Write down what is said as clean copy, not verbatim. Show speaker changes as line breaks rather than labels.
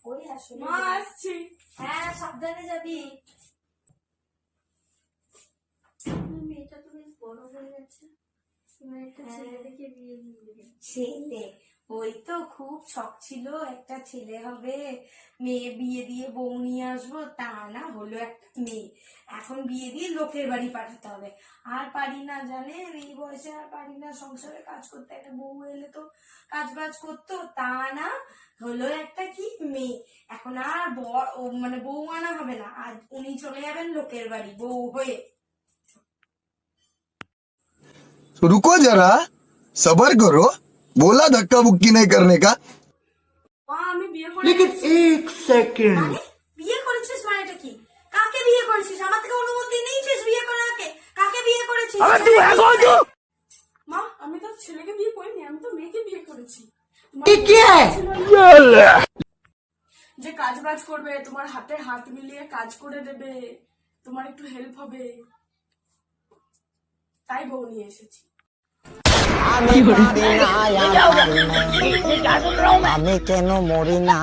ওই আসলে
মা আসছি।
হ্যাঁ সাবধানে যাবি। মেয়েটা তো বেশ বড় হয়ে গেছে, একটা ছেলে দেখে বিয়ে দিয়ে দেবে। ছেলে, ওই তো খুব শখ ছিল একটা ছেলে হবে, মেয়ে বিয়ে দিয়ে বউ নিয়ে আসবো, তা না হলো একটা মেয়ে। এখন বিয়ে দিয়ে লোকের বাড়ি পাঠাতে হবে, আর পারি না জানেন, এই বয়সে আর পারি না সংসারে কাজ করতে। একটা বউ এলে তো কাজ বাজ করতো, তা না হলো একটা কি মেয়ে। এখন আর মানে বউ আনা হবে না, আর উনি চলে যাবেন লোকের বাড়ি বউ হয়ে।
रुको जरा सबर करो, बोला धक्का बुक्की नहीं करने का।
মা আমি বিয়ে করে
लेकिन एक सेकंड,
মানে বিয়ে করেছিস মানেটা কি? কাকে বিয়ে করেছিস? আমার থেকে অনুমতি নিয়েছিস বিয়ে করার আগে? কাকে বিয়ে করেছিস?
মা আমি তো ছেলেকে বিয়ে করিনি, আমি তো মেয়েকে বিয়ে করেছি।
ये क्या है?
যে কাজ বাজ করবে, তোমার হাতে হাত মিলিয়ে কাজ করে দেবে, তোমার একটু হেল্প হবে, তাই বউ নিয়ে এসেছি।
আমি কেন মরি না।